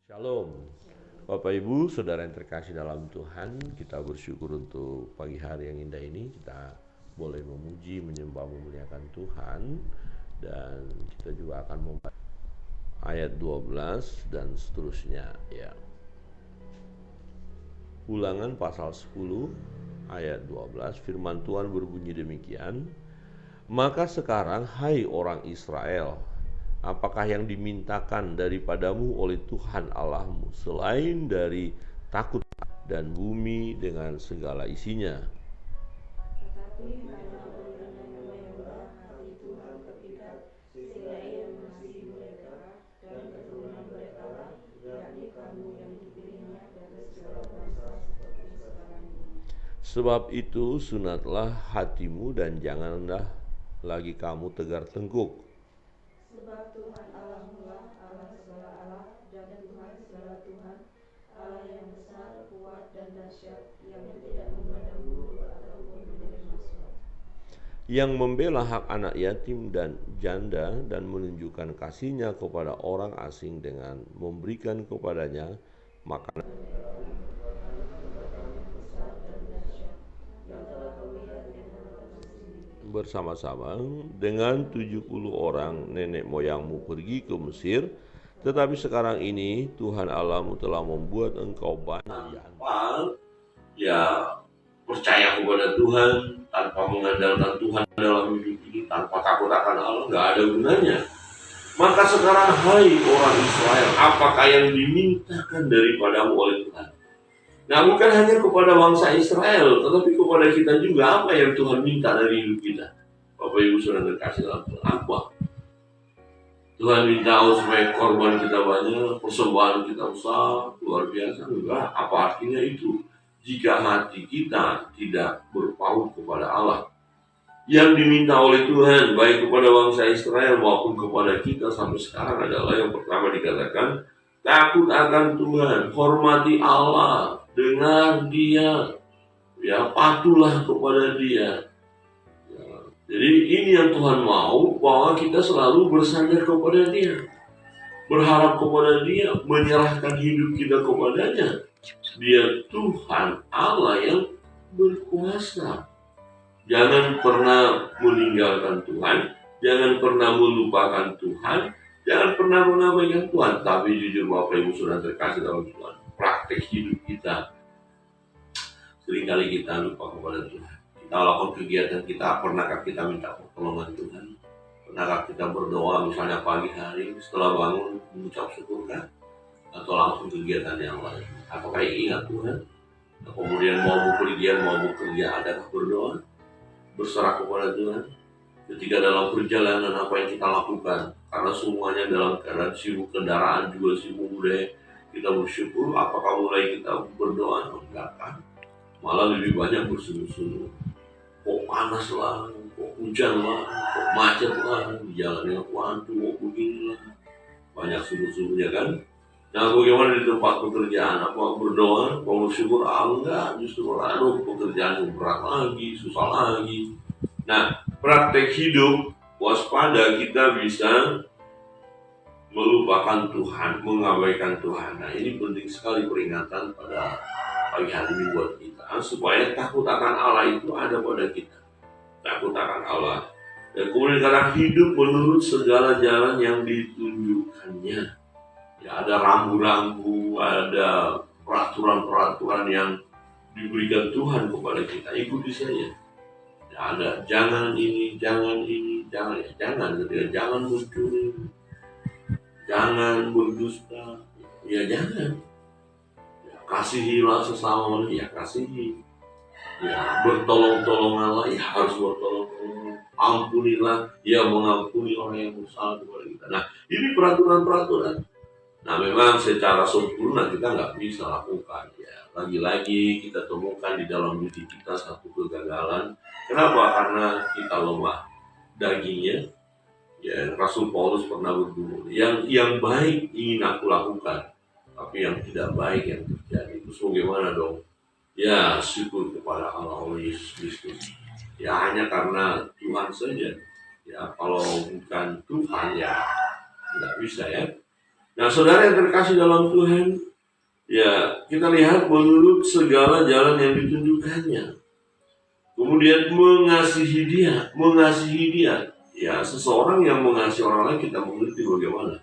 Shalom, Bapak Ibu, Saudara yang terkasih dalam Tuhan. Kita bersyukur untuk pagi hari yang indah ini. Kita boleh memuji, menyembah, memuliakan Tuhan. Dan kita juga akan membaca ayat 12 dan seterusnya ya. Ulangan pasal 10 ayat 12, firman Tuhan berbunyi demikian. Maka sekarang, hai orang Israel, apakah yang dimintakan daripadamu oleh Tuhan Allahmu selain dari takut dan bumi dengan segala isinya? Tetapi karena berlian dan menyembah hati Tuhan bertingkat, sehingga ia mengasihi mereka dan keturunan mereka lah, yakni kamu yang dipilihnya dari segala bangsa seperti sekarang ini. Sebab itu sunatlah hatimu dan janganlah lagi kamu tegar tengkuk. Sebab Tuhan Allahmu lah Allah segala Allah dan Tuhan segala Tuhan, Allah yang besar, kuat dan dahsyat, yang tidak memandang bulu ataupun menerima suap, Yang membela hak anak yatim dan janda dan menunjukkan kasihnya kepada orang asing dengan memberikan kepadanya makanan bersama-sama dengan 70 orang nenek moyangmu pergi ke Mesir. Tetapi sekarang ini Tuhan Allahmu telah membuat engkau banyak ya percaya kepada Tuhan tanpa mengandalkan Tuhan dalam hidup ini, tanpa takut akan Allah, nggak ada gunanya. Maka sekarang, hai orang Israel, apakah yang dimintakan daripadamu oleh Tuhan? Nah, bukan hanya kepada bangsa Israel, tetapi kepada kita juga. Apa yang Tuhan minta dari hidup kita? Bapak Ibu Saudara terkasih dalam Tuhan, apa? Tuhan minta supaya korban kita banyak, persembahan kita besar, luar biasa. Enggak, apa artinya itu? Jika hati kita tidak berpaut kepada Allah. Yang diminta oleh Tuhan, baik kepada bangsa Israel maupun kepada kita sampai sekarang adalah yang pertama dikatakan, takut akan Tuhan, hormati Allah, dengar Dia, ya patuhlah kepada Dia. Ya, jadi ini yang Tuhan mau, bahwa kita selalu bersandar kepada Dia, berharap kepada Dia, menyerahkan hidup kita kepadanya. Dia Tuhan Allah yang berkuasa. Jangan pernah meninggalkan Tuhan, jangan pernah melupakan Tuhan, jangan pernah mengabaikan Tuhan. Tapi jujur Bapak Ibu Saudara terkasih dalam Tuhan, praktek hidup kita seringkali kita lupa kepada Tuhan. Kita lakukan kegiatan kita, pernahkah kita minta pertolongan Tuhan? Pernahkah kita berdoa misalnya pagi hari setelah bangun mengucap syukur kan? Atau langsung kegiatan yang lain? Apakah ingat Tuhan? Kemudian mau bepergian, mau bekerja, adakah berdoa? Berserah kepada Tuhan. Ketika dalam perjalanan apa yang kita lakukan, karena semuanya dalam keadaan sibuk, kendaraan juga sibuk, budaya kita bersyukur. Apakah mulai kita berdoa? Enggak kan? Malah lebih banyak berseru-seru. Kok panas lah, kok hujan lah, kok macet lah, di jalan yang waduh, kok begini lah, banyak seru-serunya kan. Nah, bagaimana di tempat pekerjaan? Apa berdoa, mau bersyukur? Enggak, justru aduh pekerjaan yang berat lagi, susah lagi. Nah, praktek hidup waspada, kita bisa melupakan Tuhan, mengabaikan Tuhan. Nah, ini penting sekali peringatan pada pagi hari ini buat kita, supaya takut akan Allah itu ada pada kita. Takut akan Allah. Dan kemudian karena hidup menurut segala jalan yang ditunjukkannya. Ya, ada rambu-rambu, ada peraturan-peraturan yang diberikan Tuhan kepada kita. Ikuti saja. Ya, ada jangan ini, jangan ini, jangan ya, jangan mencuri, jangan berdusta, ya jangan. Ya, kasihilah sesama manusia, ya kasihi. Ya, bertolong-tolonganlah, ya harus bertolong-tolong. Ampunilah, ya mengampuni orang yang bersalah kepada kita. Nah, ini peraturan-peraturan. Nah, memang secara sempurna kita nggak bisa lakukan ya. Lagi-lagi kita temukan di dalam diri kita satu kegagalan. Kenapa? Karena kita lemah dagingnya. Ya, Rasul Paulus pernah bergumul. Yang baik ingin aku lakukan, tapi yang tidak baik yang terjadi. Terus bagaimana dong? Ya, syukur kepada Allah oleh Yesus Kristus. Ya, hanya karena Tuhan saja. Ya, kalau bukan Tuhan ya nggak bisa ya. Nah, saudara yang terkasih dalam Tuhan, ya kita lihat menurut segala jalan yang ditunjukkannya. Kemudian mengasihi dia. Ya, seseorang yang mengasihi orang lain kita mengerti bagaimana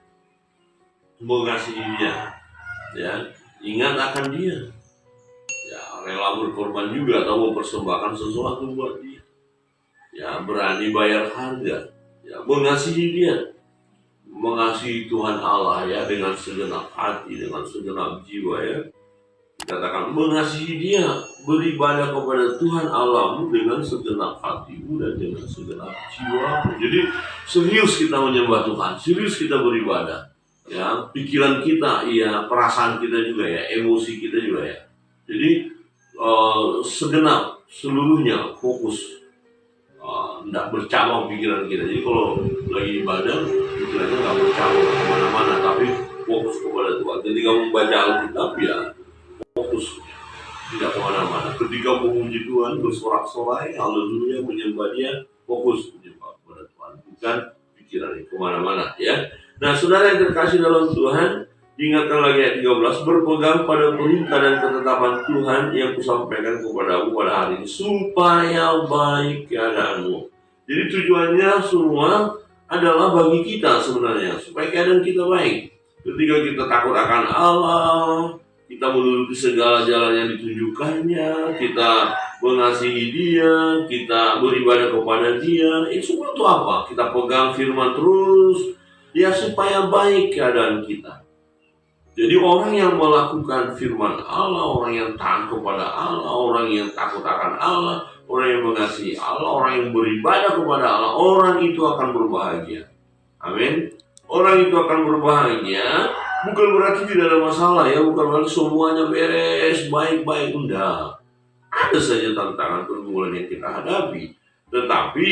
mengasihi dia. Ya, ingat akan dia. Ya, rela berkorban juga atau mempersembahkan sesuatu buat dia. Ya, berani bayar harga. Ya, mengasihi dia. Mengasihi Tuhan Allah ya dengan segenap hati, dengan segenap jiwa ya. Dikatakan mengasihi dia, beribadah kepada Tuhan Allahmu dengan segenap hatimu dan dengan segenap jiwa. Jadi serius kita menyembah Tuhan, serius kita beribadah. Ya, pikiran kita, ya, perasaan kita juga ya, emosi kita juga ya. Jadi segenap seluruhnya fokus, tidak bercabang pikiran kita. Jadi kalau lagi ibadah, pikirannya nggak bercabang kemana-mana, tapi fokus kepada Tuhan. Ketika membaca Alkitab ya fokus, tidak kemana-mana. Ketika memuji Tuhan, bersorak-sorai, haleluya, menyembah dia, fokus menyembah kepada Tuhan, bukan pikiran kemana-mana ya. Nah, saudara yang terkasih dalam Tuhan, diingatkan lagi ayat 13, berpegang pada perintah dan ketetapan Tuhan yang kusampaikan kepadamu pada hari ini, supaya baik keadaanmu. Jadi tujuannya semua adalah bagi kita sebenarnya, supaya keadaan kita baik. Ketika kita takut akan Allah, kita menuruti segala jalan yang ditunjukkannya, kita mengasihi dia, kita beribadah kepada dia. Itu semua itu apa? Kita pegang firman terus, ya supaya baik keadaan kita. Jadi orang yang melakukan firman Allah, orang yang taat kepada Allah, orang yang takut akan Allah, orang yang mengasihi Allah, orang yang beribadah kepada Allah, orang itu akan berbahagia. Amin. Orang itu akan berbahagia. Bukan berarti tidak ada masalah ya, bukan berarti semuanya beres, baik-baik, enggak. Ada saja tantangan pergumulan yang kita hadapi. Tetapi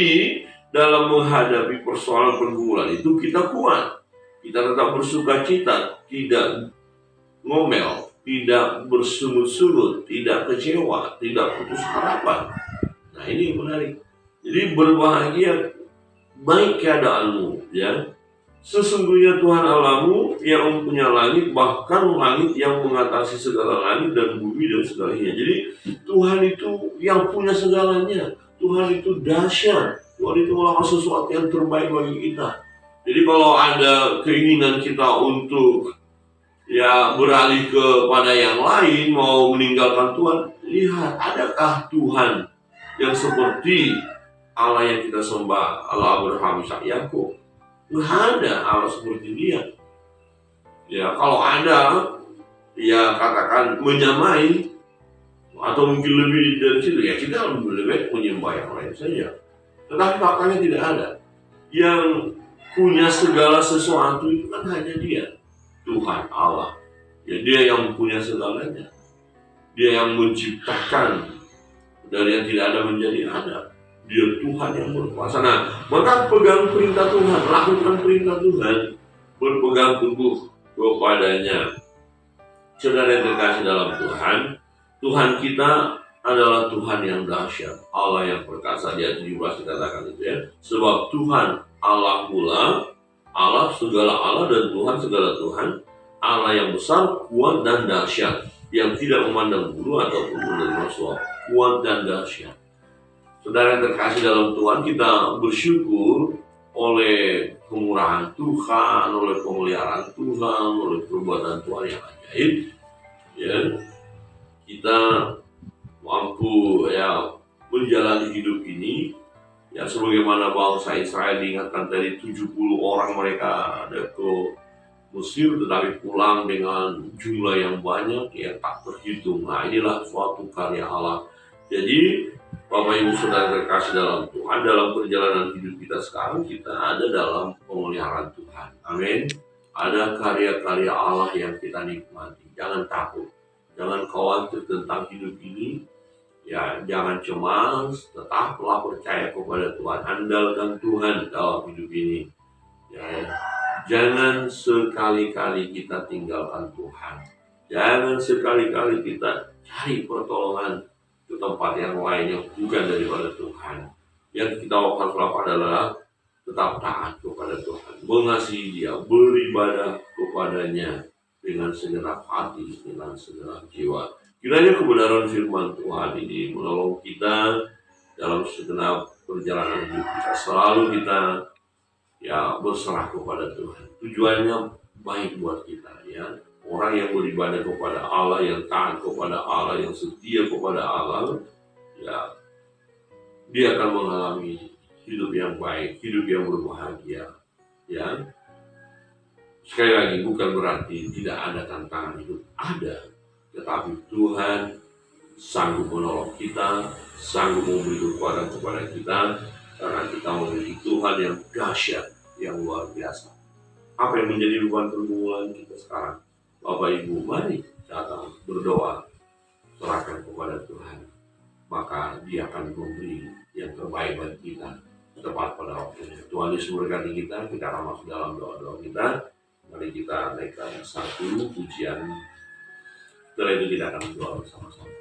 dalam menghadapi persoalan pergumulan itu kita kuat. Kita tetap bersukacita, tidak ngomel, tidak bersungut-sungut, tidak kecewa, tidak putus harapan. Nah, ini menarik. Jadi berbahagia, baik keadaanmu ya. Sesungguhnya Tuhan Allahmu yang mempunyai langit, bahkan langit yang mengatasi segala langit dan bumi dan segalanya. Jadi Tuhan itu yang punya segalanya. Tuhan itu dahsyat. Tuhan itu melakukan sesuatu yang terbaik bagi kita. Jadi kalau ada keinginan kita untuk ya beralih kepada yang lain, mau meninggalkan Tuhan, lihat adakah Tuhan yang seperti Allah yang kita sembah, Allah Abraham, Ishak, Yakub? Nggak ada Allah seperti dia. Ya kalau ada, ya katakan menyamai atau mungkin lebih dari situ, ya kita lebih baik menyembah yang lain saja. Tetapi faktanya tidak ada. Yang punya segala sesuatu itu kan hanya dia, Tuhan Allah. Ya dia yang punya segalanya. Dia yang menciptakan dari yang tidak ada menjadi ada. Dia Tuhan yang berkuasa. Nah, maka pegang perintah Tuhan, lakukan perintah Tuhan, berpegang teguh kepadanya. Saudara yang terkasih dalam Tuhan, Tuhan kita adalah Tuhan yang dahsyat, Allah yang perkasa. Di ayat 17 dikatakan itu ya. Sebab Tuhan Allah pula, Allah segala Allah dan Tuhan segala Tuhan, Allah yang besar, kuat dan dahsyat, yang tidak memandang bulu ataupun menerima suap, kuat dan dahsyat. Saudara yang terkasih dalam Tuhan, kita bersyukur oleh kemurahan Tuhan, oleh pemeliharaan Tuhan, oleh perbuatan Tuhan yang ajaib. Ya, kita mampu ya menjalani hidup ini ya sebagaimana bangsa Israel diingatkan tadi, 70 orang mereka ada ke Mesir tetapi pulang dengan jumlah yang banyak yang tak terhitung. Nah, inilah suatu karya Allah. Jadi Bapak Ibu Saudara terkasih dalam Tuhan, dalam perjalanan hidup kita sekarang, kita ada dalam pemeliharaan Tuhan. Amin. Ada karya-karya Allah yang kita nikmati. Jangan takut, jangan khawatir tentang hidup ini. Ya, jangan cemas, tetaplah percaya kepada Tuhan, andalkan Tuhan dalam hidup ini. Ya, jangan sekali-kali kita tinggalkan Tuhan. Jangan sekali-kali kita cari pertolongan ke tempat yang lain yang bukan daripada Tuhan. Yang kita harus lakukan adalah tetap taat kepada Tuhan, mengasihi Dia, beribadah kepada kepadanya dengan segenap hati, dengan segenap jiwa. Kiranya kebenaran firman Tuhan ini menolong kita dalam segenap perjalanan hidup kita. Selalu kita berserah kepada Tuhan. Tujuannya baik buat kita, ya. Orang yang beribadah kepada Allah, yang taat kepada Allah, yang setia kepada Allah, ya, dia akan mengalami hidup yang baik, hidup yang berbahagia, ya. Sekali lagi, bukan berarti tidak ada tantangan hidup, ada. Tetapi Tuhan sanggup menolong kita, sanggup memberi kekuatan kepada kita, karena kita memiliki Tuhan yang dahsyat, yang luar biasa. Apa yang menjadi beban pergumulan kita sekarang? Bapak Ibu, mari datang berdoa, serahkan kepada Tuhan. Maka Dia akan memberi yang terbaik bagi kita tepat pada waktunya. Tuhan Yesus memberkati kita. Kita akan masuk dalam doa-doa kita. Mari kita naikkan satu pujian. Setelah itu kita akan berdoa bersama-sama.